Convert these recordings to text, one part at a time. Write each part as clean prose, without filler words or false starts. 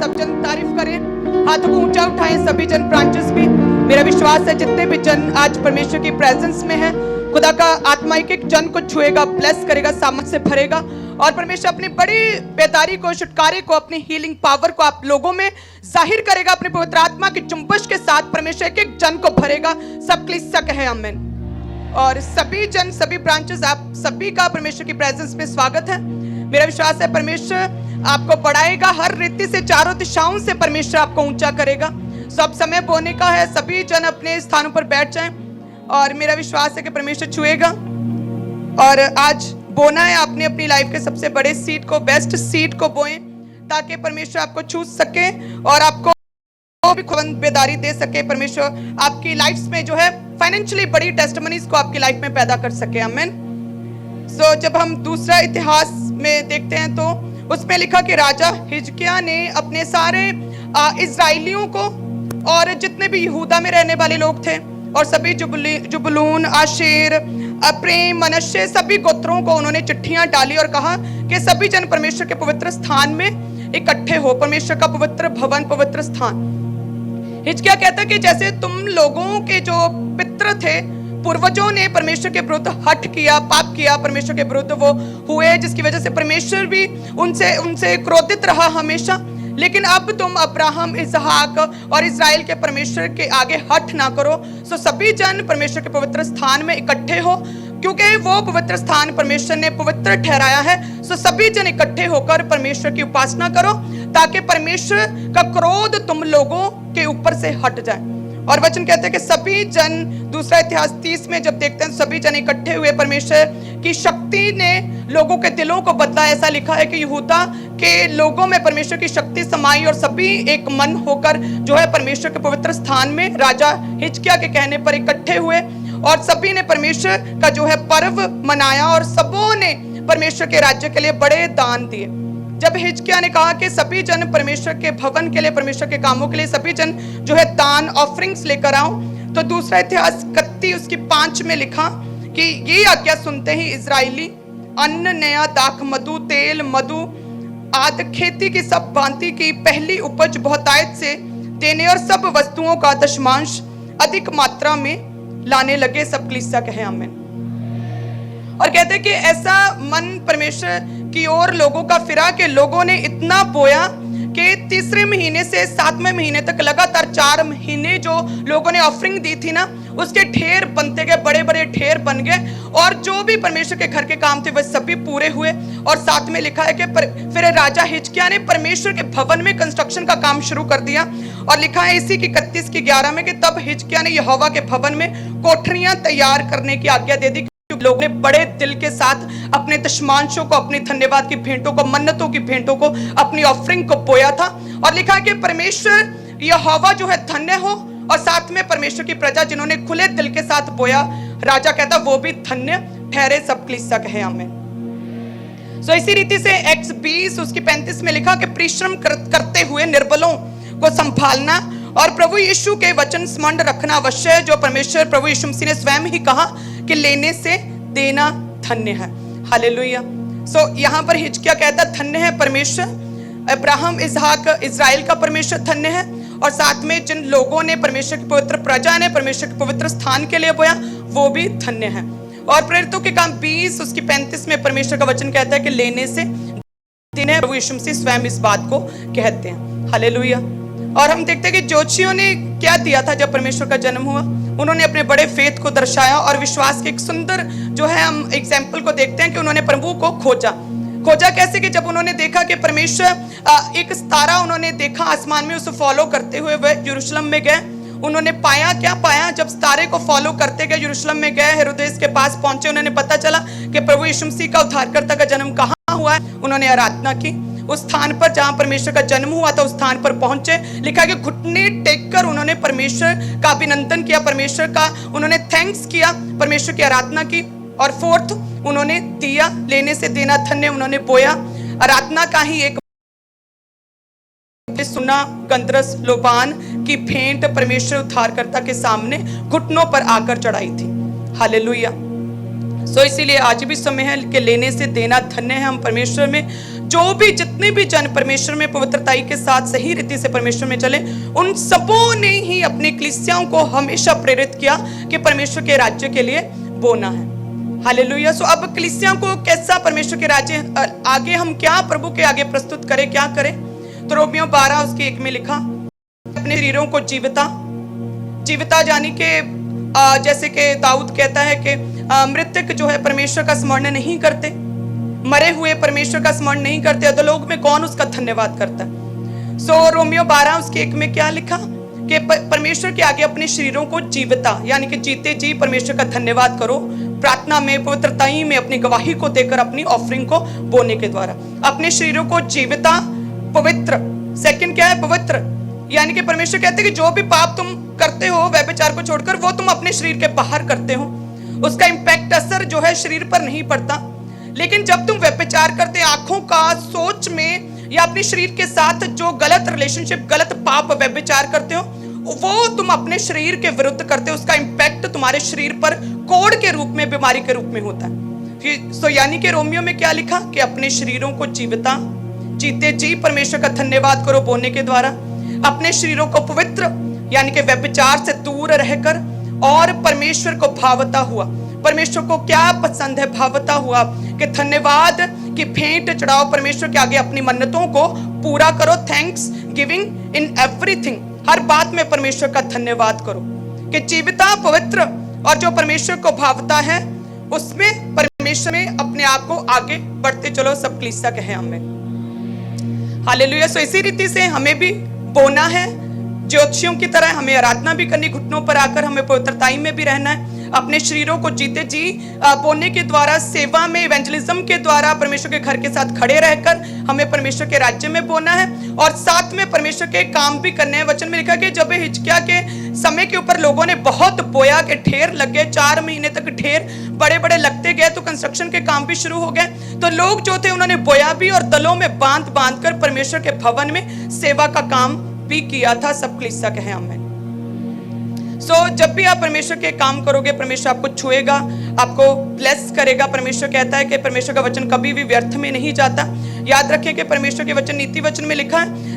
सब जन तारीफ करें, हाथों को ऊंचा उठाएं सभी जन, ब्रांचेस भी। मेरा विश्वास है जितने भी जन आज परमेश्वर की प्रेजेंस में है, खुदा का आत्मा एक एक जन को छुएगा, ब्लेस करेगा, सामर्थ से भरेगा, और परमेश्वर अपनी बड़ी बेदारी को, छुटकारे को, अपनी हीलिंग पावर को आप लोगों में जाहिर करेगा। अपने पवित्र आत्मा की चुंबश के साथ परमेश्वर एक एक जन को भरेगा। सब कलीसिया कहे आमीन। और सभी जन, सभी ब्रांचेस, आप सभी का परमेश्वर की प्रेजेंस में स्वागत है। मेरा विश्वास है परमेश्वर आपको बढ़ाएगा, हर रीति से, चारों दिशाओं से परमेश्वर आपको ऊंचा करेगा। सब समय बोने का है, सभी जन अपने स्थानों पर बैठ जाएं, और मेरा विश्वास है कि परमेश्वर छुएगा। और आज बोना है आपने अपनी लाइफ के सबसे बड़े सीड को, बेस्ट सीड को बोएं, ताकि परमेश्वर आपको छू सके और आपको भी बेदारी दे सके। परमेश्वर आपकी लाइफ में जो है फाइनेंशियली बड़ी टेस्टिमनीज को आपकी लाइफ में पैदा कर सके। आमीन। सो जब हम दूसरा इतिहास में देखते हैं तो उसमें लिखा कि राजा हिजकिय्याह ने अपने सारे इजराइलियों को और जितने भी यहूदा में रहने वाले लोग थे और सभी जुबलून, आशेर, प्रेम, मनश्शे, सभी गोत्रों को उन्होंने चिट्ठियां डाली और कहा कि सभी जन परमेश्वर के पवित्र स्थान में इकट्ठे हो, परमेश्वर का पवित्र भवन, पवित्र स्थान। हिजकिय्याह कहता है कि जैसे तुम लोगों के जो पितृ थे, पूर्वजों ने परमेश्वर के विरुद्ध हठ किया, पाप किया, परमेश्वर के विरुद्ध वो हुए, जिसकी वजह से परमेश्वर भी उनसे क्रोधित रहा हमेशा। लेकिन अब तुम अब्राहम, इसहाक और इजराइल के परमेश्वर के आगे हठ ना करो। सो सभी जन परमेश्वर के पवित्र स्थान में इकट्ठे हो, क्योंकि वो पवित्र स्थान परमेश्वर ने पवित्र ठहराया है। सो सभी जन इकट्ठे होकर परमेश्वर की उपासना करो, ताकि परमेश्वर का क्रोध तुम लोगों के ऊपर से हट जाए। और वचन कहते हैं कि सभी जन, दूसरा इतिहास 30 में जब देखते हैं, सभी जन इकट्ठे हुए, परमेश्वर की शक्ति ने लोगों के दिलों को बदला। ऐसा लिखा है कि यहूदा के लोगों में परमेश्वर की शक्ति समाई और सभी एक मन होकर जो है परमेश्वर के पवित्र स्थान में राजा हिजकिय्याह के कहने पर इकट्ठे हुए, और सभी ने परमेश्वर का जो है पर्व मनाया, और सबों ने परमेश्वर के राज्य के लिए बड़े दान दिए। जब हिजकिय्याह ने कहा कि सभी जन परमेश्वर के भवन के लिए, परमेश्वर के कामों के लिए सभी जन जो है दान, ऑफरिंग्स लेकर आओ, तो दूसरा इतिहास 31 उसकी 5 में लिखा कि ये आज्ञा सुनते ही इजराइली अन्न, नया दाख, मधु, तेल, मधु आदि खेती की सब भांति की पहली उपज बहुतायत से देने और सब वस्तुओं का दशमांश अधिक मात्रा में लाने लगे। सब कलीसिया कहे आमीन। और कहते कि ऐसा मन परमेश्वर की ओर लोगों का फिरा कि लोगों ने इतना बोया कि तीसरे महीने से 7वें महीने तक लगातार 4 महीने जो लोगों ने ऑफरिंग दी थी ना, उसके ढेर बनते गए, बड़े बड़े ढेर बन गए, और जो भी परमेश्वर के घर के काम थे वह सभी पूरे हुए। और साथ में लिखा है कि फिर राजा हिजकिय्याह ने परमेश्वर के भवन में कंस्ट्रक्शन का काम शुरू कर दिया। और लिखा है इसी की 31 की 11 में कि तब हिजकिय्याह ने यहोवा के भवन में कोठरियां तैयार करने की आज्ञा दे दी। लोगों ने बड़े दिल के साथ अपने दशमांशों को, अपनी धन्यवाद की भेंटों को, मन्नतों की भेंटों को, अपनी ऑफरिंग को बोया था। और लिखा है कि परमेश्वर यहोवा जो है धन्य हो, और साथ में परमेश्वर की प्रजा जिन्होंने खुले दिल के साथ बोया, राजा कहता वो भी धन्य ठहरे। सब कलीसिया कहे आमीन। सो इसी रीति से एक्स 20 उसकी 35 में लिखा कि परिश्रम करते हुए निर्बलों को संभालना और प्रभु यीशु के वचन स्मरण रखना अवश्य है, जो परमेश्वर प्रभु यीशु मसीह ने स्वयं ही कहा कि लेने से देना धन्य है। हालेलुया। सो यहाँ पर हिजकिय्याह कहता धन्य है परमेश्वर, अब्राहम, इसहाक, इजराइल का परमेश्वर धन्य है, और साथ में जिन लोगों ने परमेश्वर की पवित्र प्रजा ने परमेश्वर के पवित्र स्थान के लिए बोया वो भी धन्य है। और प्रेरितों के काम 20 उसकी 35 में परमेश्वर का वचन कहता है कि लेने से देना है। प्रभु यीशु मसीह स्वयं इस बात को कहते हैं। हालेलुया। और हम देखते हैं कि जोशियों ने क्या दिया था जब परमेश्वर का जन्म हुआ। उन्होंने अपने बड़े फेथ को दर्शाया और विश्वास के एक सुंदर जो है हम एग्जाम्पल को देखते हैं कि उन्होंने प्रभु को खोजा कैसे कि जब उन्होंने देखा कि परमेश्वर एक तारा उन्होंने देखा आसमान में, उसे फॉलो करते हुए वह यरूशलेम में गए। उन्होंने पाया, क्या पाया, जब तारे को फॉलो करते गए, यरूशलेम में गए, हेरोदेस के पास पहुंचे, उन्होंने पता चला कि प्रभु यीशु मसीह का उद्धारकर्ता का जन्म कहाँ हुआ है। उन्होंने आराधना की उस स्थान पर जहां परमेश्वर का जन्म हुआ था, उस स्थान पर पहुंचे। लिखा कि घुटने टेककर उन्होंने परमेश्वर का अभिनंदन किया, परमेश्वर का उन्होंने थैंक्स किया, परमेश्वर की आराधना की। और फोर्थ, उन्होंने दिया, लेने से देना धन्य, उन्होंने बोया। आराधना का ही एक सुना गंधरस लोबान की भेंट परमेश्वर उद्धारकर्ता के सामने घुटनों पर आकर चढ़ाई थी। हालेलुया। सो इसीलिए आज भी समय है कि लेने से देना धन्य है। हम परमेश्वर में जो भी जितने भी जन परमेश्वर में पवित्रताई के साथ सही रीति से परमेश्वर में चले, उन सबों ने ही अपनी कलीसियाओं को हमेशा प्रेरित किया कि परमेश्वर के राज्य के लिए बोना है। हालेलुया। सो अब कलीसियाओं को कैसा परमेश्वर के राज्य आगे हम क्या प्रभु के आगे प्रस्तुत करें, क्या करें? तो रोमियो 12 उसके 1 में लिखा, अपने शरीरों को जीविता जानी के जैसे कि दाऊद कहता है कि मृतक जो है परमेश्वर का स्मरण नहीं करते, मरे हुए परमेश्वर का स्मरण नहीं करते, तो लोग में कौन उसका धन्यवाद करता है? सो रोमियो 12 उसके 1 में क्या लिखा कि परमेश्वर के आगे अपने शरीरों को जीविता यानी कि जीते जी परमेश्वर का धन्यवाद करो, प्रार्थना में, पवित्रताई में अपनी गवाही को देकर, अपनी ऑफरिंग को बोने के द्वारा अपने शरीरों को जीविता, पवित्र। सेकंड क्या है? पवित्र। यानी कि परमेश्वर कहते हैं कि जो भी पाप तुम करते हो व्यभिचार को छोड़कर, वो तुम अपने शरीर के बाहर करते हो, उसका इंपैक्ट, असर जो है शरीर पर नहीं पड़ता। लेकिन जब तुम व्यभिचार करते, आंखों का, सोच में या अपने शरीर के साथ जो गलत रिलेशनशिप, गलत पाप, व्यभिचार करते हो, वो तुम अपने शरीर के विरुद्ध करते हो, उसका इंपैक्ट तुम्हारे शरीर पर कोड़ के रूप में, बीमारी के रूप में होता है। सो यानी कि रोमियो में क्या लिखा कि अपने शरीरों को जीविता, जीते जी परमेश्वर का धन्यवाद करो बोलने के द्वारा, अपने शरीरों को पवित्र यानी कि व्यभिचार से दूर रहकर, और परमेश्वर को भावता हुआ, परमेश्वर को क्या पसंद है? भावता हुआ कि धन्यवाद की भेंट चढ़ाओ, परमेश्वर के आगे अपनी मन्नतों को पूरा करो। थैंक्स गिविंग इन एवरीथिंग, हर बात में परमेश्वर का धन्यवाद करो कि जीविता, पवित्र और जो परमेश्वर को भावता है उसमें परमेश्वर में अपने आप को आगे बढ़ते चलो। सब कलीसिया कहे आमीन। हालेलुया। सो इसी रीति से हमें भी बोना है, ज्योतिषियों की तरह हमें आराधना भी करनी, घुटनों पर आकर हमें पवित्रताई में भी रहना है, अपने शरीरों को जीते जी बोने के द्वारा, सेवा में, इवेंजलिज्म के द्वारा परमेश्वर के घर के साथ खड़े रहकर हमें परमेश्वर के राज्य में बोना है, और साथ में परमेश्वर के काम भी करने हैं। वचन में लिखा कि जब हिजकिय्याह के समय के ऊपर लोगों ने बहुत बोया के ढेर लग गए, 4 महीने तक ढेर बड़े बड़े लगते गए, तो कंस्ट्रक्शन के काम भी शुरू हो गए। तो लोग जो थे उन्होंने बोया भी और दलों में बांध कर परमेश्वर के भवन में सेवा का काम भी किया था। सब कलीसिया कहे आमीन। सो जब भी आप परमेश्वर के काम करोगे, परमेश्वर आपको छुएगा, आपको ब्लेस करेगा। परमेश्वर कहता है कि परमेश्वर का वचन कभी भी व्यर्थ में नहीं जाता। याद रखें कि परमेश्वर के वचन, नीति वचन में लिखा है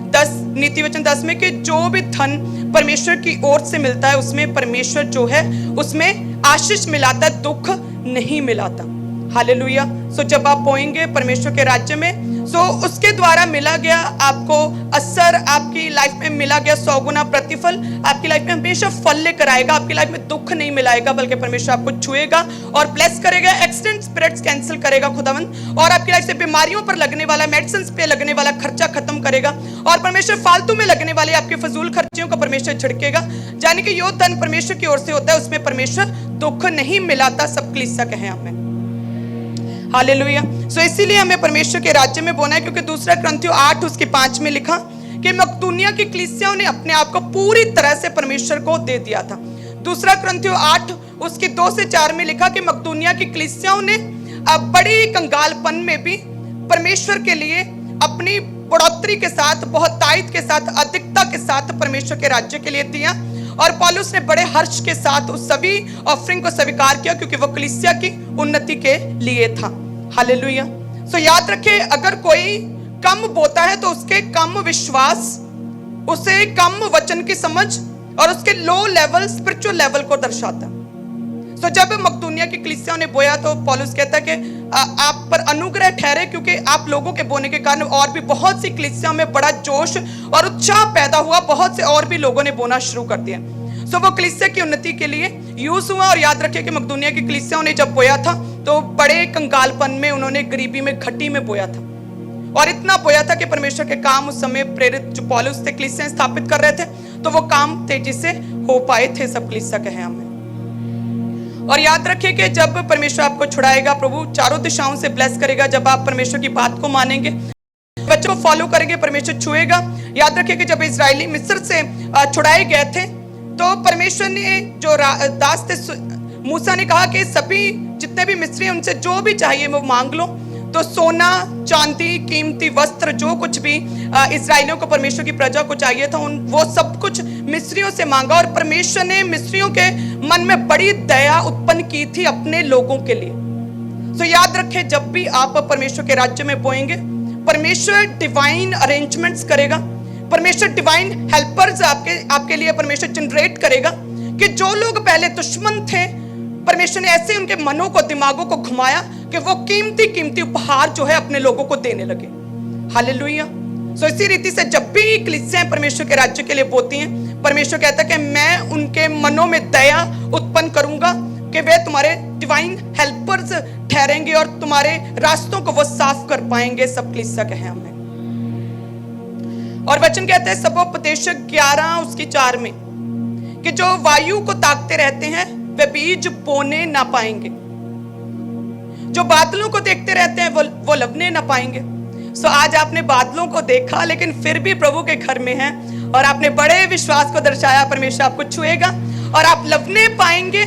नीति वचन 10 में कि जो भी धन परमेश्वर की ओर से मिलता है उसमें परमेश्वर जो है उसमें आशीष मिलाता है, दुख नहीं मिलाता। हालेलुया। सो जब आप बोएंगे परमेश्वर के राज्य में, सो उसके द्वारा मिला गया आपको असर, आपकी लाइफ में मिला गया 100 गुना प्रतिफल आपकी लाइफ में हमेशा फल लेकर आएगा। आपकी लाइफ में दुख नहीं मिलाएगा, बल्कि परमेश्वर आपको छुएगा और ब्लेस करेगा, एक्सीडेंट स्पिरिट्स कैंसिल करेगा खुदावंद, और आपकी लाइफ से बीमारियों पर लगने वाला, मेडिसिन पे लगने वाला खर्चा खत्म करेगा, और परमेश्वर फालतू में लगने वाले आपके फजूल खर्चियों को परमेश्वर झिड़केगा। यानी कि यो धन परमेश्वर की ओर से होता है, उसमें परमेश्वर दुख नहीं मिलाता। सब कलीसिया कहे आमीन। हालेलुया। सो इसीलिए हमें परमेश्वर के राज्य में बोना है, क्योंकि 2 कुरिन्थियों 8 उसके 5 में लिखा कि मकदूनिया की कलीसियाओं ने अपने आप को पूरी तरह से परमेश्वर को दे दिया था। 2 कुरिन्थियों 8 उसके 2 से 4 में लिखा कि मकदूनिया की कलीसियाओं ने बड़ी कंगालपन में भी परमेश्वर के लिए अपनी बढ़ोतरी के साथ, बहुत तायत के साथ, अधिकता के साथ परमेश्वर के राज्य के लिए दिया, और पौलुस ने बड़े हर्ष के साथ उस सभी ऑफरिंग को स्वीकार किया, क्योंकि वो कलीसिया की उन्नति के लिए था। हालेलुया। सो याद रखें, अगर कोई कम बोता है तो उसके कम विश्वास, उसे कम वचन की समझ और उसके लो लेवल, स्पिरिचुअल लेवल को दर्शाता है। सो जब मकदूनिया की कलीसिया ने बोया तो पौलुस कहता है कि आप पर अनुग्रह ठहरे, क्योंकि आप लोगों के बोने के कारण और भी बहुत सी कलीसिया में बड़ा जोश और उत्साह पैदा हुआ, बहुत से और भी लोगों ने बोना शुरू कर दिया। सो वो कलीसिया की उन्नति के लिए यूज हुआ। और याद रखिए कि मकदूनिया की कलीसियाओं ने जब बोया था तो बड़े कंगालपन में, उन्होंने गरीबी में, घटी में बोया था, और इतना बोया था कि परमेश्वर के काम उस समय प्रेरित जो पौलुस थे कलीसियाएं स्थापित कर रहे थे, तो वो काम तेजी से हो पाए थे। सब कलीसिया कहे आमीन। और याद रखिए कि जब परमेश्वर आपको छुड़ाएगा, प्रभु चारों दिशाओं से ब्लेस करेगा। जब आप परमेश्वर की बात को मानेंगे, बच्चों को फॉलो करेंगे, परमेश्वर छुएगा। याद रखिए कि जब इजरायली मिस्र से छुड़ाए गए थे तो परमेश्वर ने जो दास थे मूसा ने कहा कि सभी जितने भी मिस्री हैं उनसे जो भी चाहिए वो मांग लो। तो सोना, चांदी, कीमती वस्त्र, जो कुछ भी इस्राएलियों को, परमेश्वर की प्रजा को चाहिए था, वो सब कुछ मिस्रियों से मांगा। और परमेश्वर ने मिस्रियों के मन में बड़ी दया उत्पन्न की थी अपने लोगों के लिए। तो याद रखें, जब भी आप परमेश्वर के राज्य में बोएंगे, परमेश्वर डिवाइन अरेंजमेंट्स करेगा, परमेश्वर डिवाइन हेल्पर्स आपके लिए परमेश्वर जनरेट करेगा कि जो लोग पहले दुश्मन थे, परमेश्वर ने ऐसे उनके मनों को, दिमागों को घुमाया कि वो कीमती उपहार जो है अपने लोगों को देने लगे। हालेलुया। सो इसी रीति से जब भी कलीसियाएं परमेश्वर के राज्य के लिए बोती हैं, परमेश्वर कहता है कि मैं उनके मनों में दया उत्पन्न करूंगा कि वे तुम्हारे डिवाइन हेल्पर्स ठहरेंगे और तुम्हारे रास्तों को वो साफ कर पाएंगे। सब कलीसिया कहे हमें। और वचन कहते हैं सबोपदेश 11:4 में कि जो वायु को ताकते रहते हैं वे बीज बोने ना पाएंगे, जो बादलों को देखते रहते हैं वो लवने ना पाएंगे। सो आज आपने बादलों को देखा लेकिन फिर भी प्रभु के घर में हैं और आपने बड़े विश्वास को दर्शाया, परमेश्वर आपको छुएगा और आप लवने पाएंगे।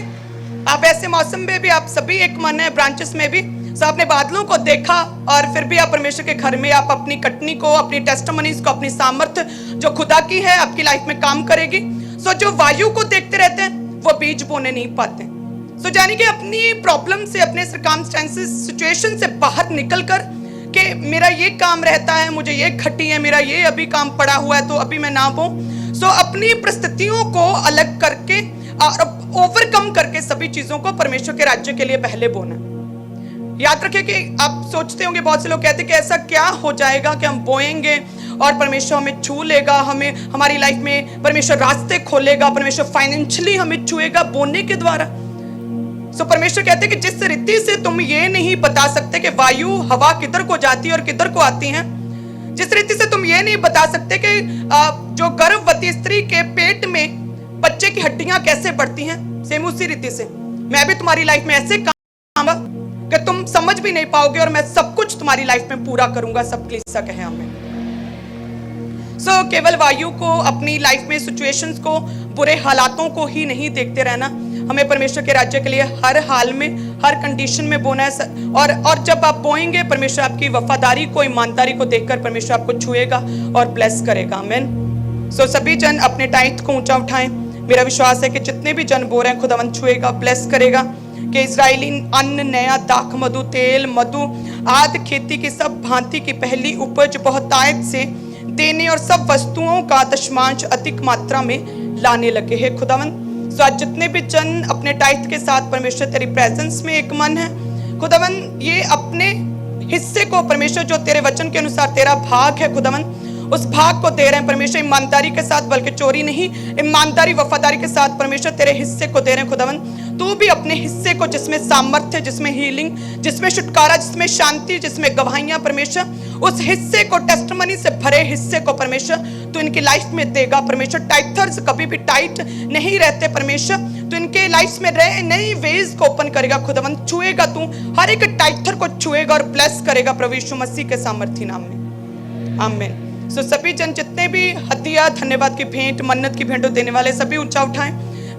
आप ऐसे मौसम में भी आप सभी एक मन है, ब्रांचेस में भी। सो आपने बादलों को देखा और फिर भी आप परमेश्वर के घर में आप अपनी कटनी को, अपनी टेस्टिमनीज को, अपनी सामर्थ जो खुदा की है आपकी लाइफ में काम करेगी। सो जो वायु को देखते रहते हैं वो बीज बोने नहीं पाते। सो जानी कि अपनी प्रॉब्लम से, अपने सर्कमस्टेंसेस, सिचुएशन से बाहर निकल कर कि मेरा ये काम रहता है, मुझे ये घटी है, मेरा ये अभी काम पड़ा हुआ है तो अभी मैं ना बो। सो अपनी परिस्थितियों को अलग करके और ओवरकम करके सभी चीजों को परमेश्वर के राज्य के लिए पहले बोना। याद रखिए कि आप सोचते होंगे, बहुत से लोग कहते हैं कि ऐसा क्या हो जाएगा कि हम बोएंगे और परमेश्वर हमें छू लेगा, हमें हमारी लाइफ में परमेश्वर रास्ते खोलेगा, परमेश्वर फाइनेंशियली हमें छुएगा बोने के द्वारा। सो परमेश्वर कहते हैं कि जिस रीति से तुम ये नहीं बता सकते कि वायु, हवा किधर को जाती है और किधर को आती है, जिस रीति से तुम ये नहीं बता सकते कि जो गर्भवती स्त्री के पेट में बच्चे की हड्डियां कैसे बढ़ती हैं, सेम उसी रीति से मैं भी तुम्हारी लाइफ में ऐसे काम कि तुम समझ भी नहीं पाओगे और मैं सब कुछ तुम्हारी लाइफ में पूरा करूंगा। सब कलीसिया कहे हमें। सो केवल वायु को, अपनी लाइफ में सिचुएशंस को, बुरे हालातों को ही नहीं देखते रहना, हमें परमेश्वर के राज्य के लिए हर हाल में, हर कंडीशन में बोना है। और जब आप बोएंगे, परमेश्वर आपकी वफादारी को, ईमानदारी को देखकर परमेश्वर आपको छुएगा और ब्लेस करेगा। आमीन। सो सभी जन अपने टाइट को ऊंचा उठाएं। मेरा विश्वास है कि जितने भी जन बो रहे हैं खुदावंद छुएगा, ब्लेस करेगा कि इजरायली अन्न, नया दाख, मधु, तेल, मधु आदि खेती की सब भांति की पहली उपज बहुतायत से देने और सब वस्तुओं का दशमांश अधिक मात्रा में लाने लगे हैं खुदावंद। सो आज जितने भी जन अपने टाइट के साथ परमेश्वर तेरी प्रेजेंस में एक मन है खुदावंद, ये अपने हिस्से को परमेश्वर जो तेरे वचन के अनुसार तेरा भाग है खुदावंद, उस भाग को दे रहे हैं परमेश्वर ईमानदारी के साथ, बल्कि चोरी नहीं, ईमानदारी वफादारी के साथ परमेश्वर तेरे हिस्से को दे रहे हैं खुदावंद। तू भी अपने हिस्से को, जिसमें सामर्थ्य, जिसमें हीलिंग, जिसमें छुटकारा, जिसमें शांति, जिसमें गवाहियां, परमेश्वर उस हिस्से को, टेस्टिमनी से भरे हिस्से को परमेश्वर तू इनकी लाइफ में देगा। परमेश्वर टाइथर्स कभी भी टाइट नहीं रहते परमेश्वर, तो इनके लाइफ में नई वेज को ओपन करेगा खुदावंद। छुएगा तू, हर एक टाइथर को छुएगा और ब्लेस करेगा प्रभु यीशु मसीह के सामर्थी नाम में। आमीन। सो सभी जन जितने भी हदिया, धन्यवाद की भेंट, मन्नत की भेंटों देने वाले सभी ऊंचा उठाएं।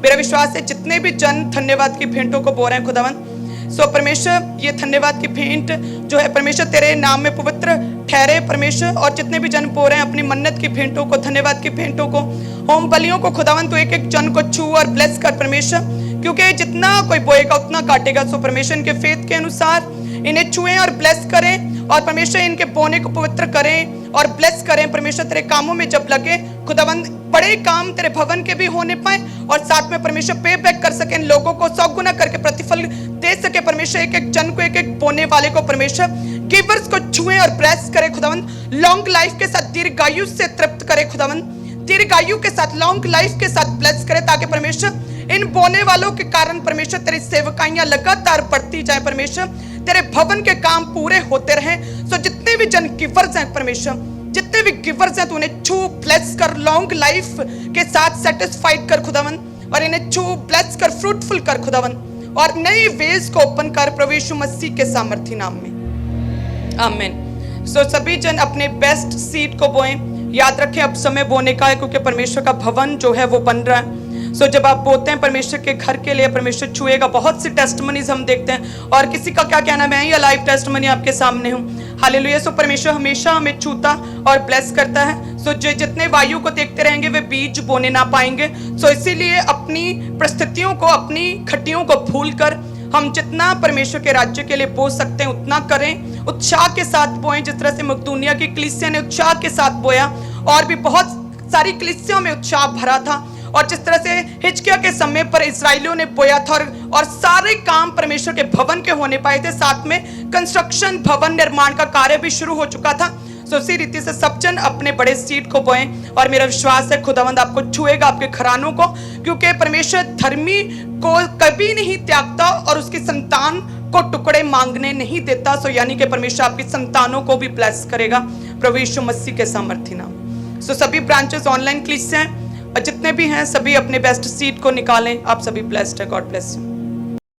मेरा विश्वास है जितने भी जन धन्यवाद की भेंटों को बो रहे हैं खुदावंद, सो परमेश्वर ये धन्यवाद की भेंट जो है परमेश्वर तेरे नाम में पवित्र ठहरे परमेश्वर। और जितने भी जन बो रहे हैं अपनी मन्नत की भेंटों को, धन्यवाद की भेंटों को, होम बलियों को खुदावंद, तो एक एक जन को छू और ब्लेस कर परमेश्वर, क्योंकि जितना कोई बोएगा उतना काटेगा। सो परमेश्वर इनके फेथ के अनुसार इन्हें छुएं और ब्लेस करें और परमेश्वर इनके बोने को पवित्र करें और ब्लेस करें। परमेश्वर तेरे कामों में जब लगे खुदावंद, बड़े काम तेरे भवन के भी होने पाए और साथ में परमेश्वर पे बैक कर सके, इन लोगों को 100 गुना करके प्रतिफल दे सके परमेश्वर। एक एक जन को, एक एक बोने वाले को परमेश्वर गिवर्स को छुए और ब्लेस करे खुदावंद। लॉन्ग लाइफ के साथ दीर्घायु से तृप्त करे खुदावंद, दीर्घायु के साथ, लॉन्ग लाइफ के साथ ब्लेस करे, ताकि परमेश्वर इन बोने वालों के कारण परमेश्वर तेरी सेवकाइयां लगातार बढ़ती जाए परमेश्वर, तेरे भवन के काम पूरे होते रहें। सो जितने भी जन गिवर्स हैं परमेश्वर, जितने भी गिवर्स हैं, तू उन्हें छू ब्लेस कर, लॉन्ग लाइफ के साथ सेटिस्फाइड कर खुदावंद, और इन्हें छू ब्लेस कर, फ्रूटफुल कर खुदावंद, और नई वेज को ओपन कर प्रभु यीशु मसीह के सामर्थी नाम में। आमीन। सो सभी जन अपने बेस्ट सीड को बोएं। याद रखें अब समय बोने का है, क्योंकि परमेश्वर का भवन जो है वो बन रहा है। सो जब आप बोते हैं परमेश्वर के घर के लिए, परमेश्वर छुएगा। बहुत सी टेस्टिमनीज हम देखते हैं और किसी का क्या कहना, मैं ही लाइव टेस्टिमनी आपके सामने हूँ। हालेलुया। सो परमेश्वर हमेशा हमें छूता और ब्लेस करता है। सो जितने वायु को देखते रहेंगे वे बीज बोने ना पाएंगे। सो इसीलिए अपनी परिस्थितियों को, अपनी खटियों को भूल कर हम जितना परमेश्वर के राज्य के लिए बो सकते हैं उतना करें, उत्साह के साथ बोएं। जिस तरह से मकदूनिया की कलीसिया ने उत्साह के साथ बोया, और भी बहुत सारी कलीसियों में उत्साह भरा था। और जिस तरह से हिजकिय्याह के समय पर इस्राएलियों ने बोया था और सारे काम परमेश्वर के भवन के होने पाए थे, साथ में कंस्ट्रक्शन भवन निर्माण का कार्य भी शुरू हो चुका था। सो उसी रीति से सब जन अपने बड़े सीड को बोएं, और मेरा विश्वास है खुदावंद आपको छुएगा, आपके घरानों को, क्योंकि परमेश्वर धर्मी को कभी नहीं त्यागता और उसकी संतान को टुकड़े मांगने नहीं देता। सो यानी कि परमेश्वर आपकी संतानों को भी ब्लेस करेगा प्रभु यीशु मसीह के सामर्थ्य नाम। सो सभी ब्रांचेस ऑनलाइन कलीसिया हैं, जितने भी हैं सभी अपने बेस्ट सीट को निकालें। आप सभी ब्लेस्ड है। God bless you.